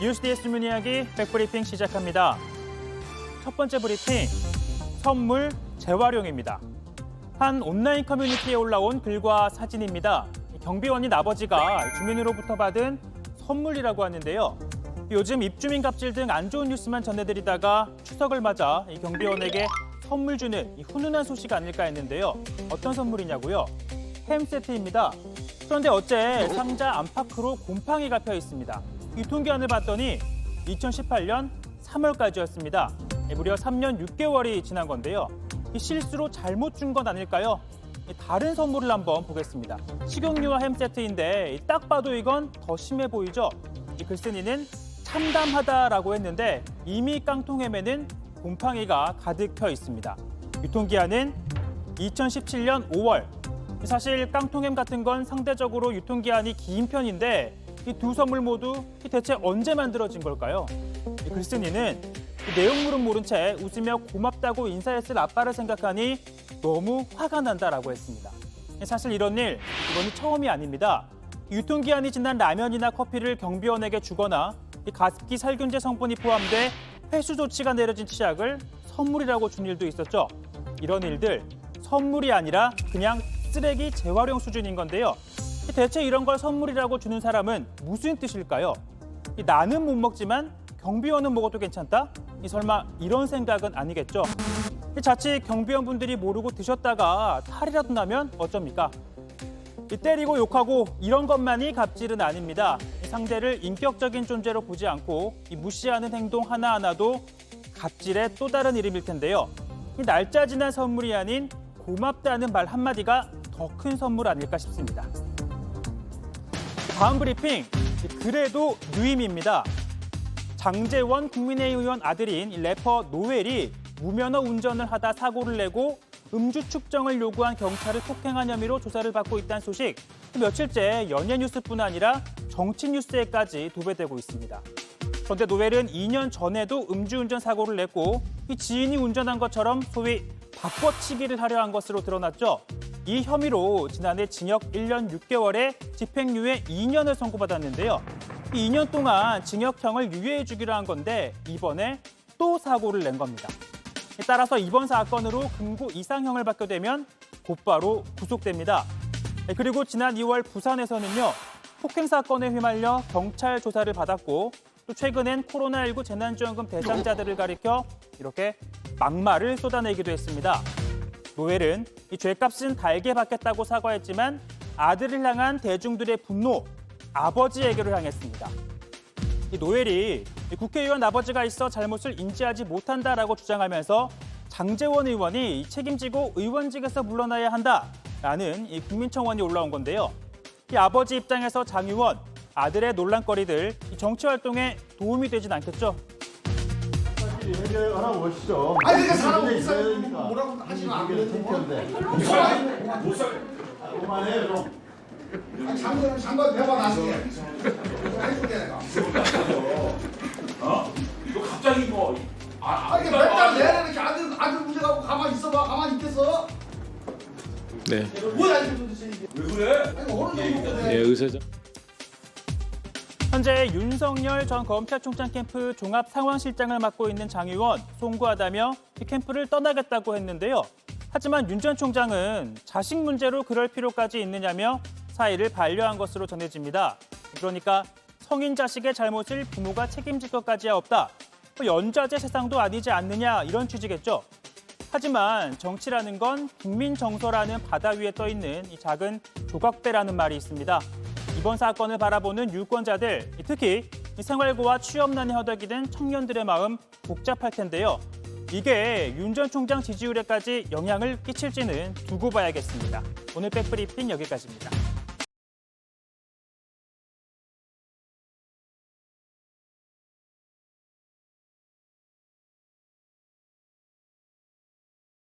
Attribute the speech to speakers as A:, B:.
A: 뉴스DS 문이야기 백브리핑 시작합니다. 첫 번째 브리핑, 선물 재활용입니다. 한 온라인 커뮤니티에 올라온 글과 사진입니다. 경비원인 아버지가 주민으로부터 받은 선물이라고 하는데요. 요즘 입주민 갑질 등 안 좋은 뉴스만 전해드리다가 추석을 맞아 이 경비원에게 선물 주는 이 훈훈한 소식 아닐까 했는데요. 어떤 선물이냐고요? 햄 세트입니다. 그런데 어째 상자 안팎으로 곰팡이가 펴 있습니다. 유통기한을 봤더니 2018년 3월까지였습니다. 무려 3년 6개월이 지난 건데요. 이 실수로 잘못 준 건 아닐까요? 다른 선물을 한번 보겠습니다. 식용유와 햄 세트인데 딱 봐도 이건 더 심해 보이죠? 이 글쓴이는 참담하다라고 했는데 이미 깡통햄에는 곰팡이가 가득 펴 있습니다. 유통기한은 2017년 5월. 사실 깡통햄 같은 건 상대적으로 유통기한이 긴 편인데 이 두 선물 모두 대체 언제 만들어진 걸까요? 이 글쓴이는 내용물은 모른 채 웃으며 고맙다고 인사했을 아빠를 생각하니 너무 화가 난다라고 했습니다. 사실 이런 일, 이번이 처음이 아닙니다. 유통기한이 지난 라면이나 커피를 경비원에게 주거나 이 가습기 살균제 성분이 포함돼 회수 조치가 내려진 치약을 선물이라고 준 일도 있었죠. 이런 일들, 선물이 아니라 그냥 쓰레기 재활용 수준인 건데요. 대체 이런 걸 선물이라고 주는 사람은 무슨 뜻일까요? 나는 못 먹지만 경비원은 먹어도 괜찮다? 설마 이런 생각은 아니겠죠? 자칫 경비원분들이 모르고 드셨다가 탈이라도 나면 어쩝니까? 때리고 욕하고 이런 것만이 갑질은 아닙니다. 상대를 인격적인 존재로 보지 않고 무시하는 행동 하나하나도 갑질의 또 다른 이름일 텐데요. 날짜 지난 선물이 아닌 고맙다는 말 한마디가 더 큰 선물 아닐까 싶습니다. 다음 브리핑, 그래도 누임입니다. 장제원 국민의힘 의원 아들인 래퍼 노엘이 무면허 운전을 하다 사고를 내고 음주 측정을 요구한 경찰을 폭행한 혐의로 조사를 받고 있다는 소식. 며칠째 연예 뉴스뿐 아니라 정치 뉴스에까지 도배되고 있습니다. 그런데 노엘은 2년 전에도 음주운전 사고를 냈고 이 지인이 운전한 것처럼 소위 바꿔치기를 하려 한 것으로 드러났죠. 이 혐의로 지난해 징역 1년 6개월에 집행유예 2년을 선고받았는데요. 2년 동안 징역형을 유예해 주기로 한 건데 이번에 또 사고를 낸 겁니다. 따라서 이번 사건으로 금고 이상형을 받게 되면 곧바로 구속됩니다. 그리고 지난 2월 부산에서는요. 폭행 사건에 휘말려 경찰 조사를 받았고 또 최근엔 코로나19 재난지원금 대상자들을 가리켜 이렇게 막말을 쏟아내기도 했습니다. 노엘은 이 죄값은 달게 받겠다고 사과했지만 아들을 향한 대중들의 분노, 아버지에게로 향했습니다. 이 노엘이 국회의원 아버지가 있어 잘못을 인지하지 못한다라고 주장하면서 장제원 의원이 책임지고 의원직에서 물러나야 한다라는 이 국민청원이 올라온 건데요. 이 아버지 입장에서 장 의원, 아들의 논란거리들 이 정치 활동에 도움이 되진 않겠죠.
B: 해결하라고 보시죠.
C: 아니 그러니까 사람 못 살고 뭐라고 하시면 안 되는데. 못 살.
B: 그만해 좀.
C: 장관 배워 나중에. 해줄게 내가.
D: 이거 갑자기 뭐
C: 아니 맨날 내내 이렇게 아들 문제 갖고 가만히 있어봐. 가만히 있겠어?
E: 네.
C: 뭐야 이거 도대체 이게.
D: 왜 그래?
C: 아니 어느 정도
E: 네, 의사죠.
A: 현재 윤석열 전 검찰총장 캠프 종합상황실장을 맡고 있는 장 의원 송구하다며 이 캠프를 떠나겠다고 했는데요. 하지만 윤 전 총장은 자식 문제로 그럴 필요까지 있느냐며 사의를 반려한 것으로 전해집니다. 그러니까 성인 자식의 잘못을 부모가 책임질 것까지야 없다. 연좌제 세상도 아니지 않느냐 이런 취지겠죠. 하지만 정치라는 건 국민 정서라는 바다 위에 떠 있는 이 작은 조각배라는 말이 있습니다. 이번 사건을 바라보는 유권자들, 특히 생활고와 취업난에 허덕이는 청년들의 마음 복잡할 텐데요. 이게 윤 전 총장 지지율에까지 영향을 끼칠지는 두고 봐야겠습니다. 오늘 백브리핑 여기까지입니다.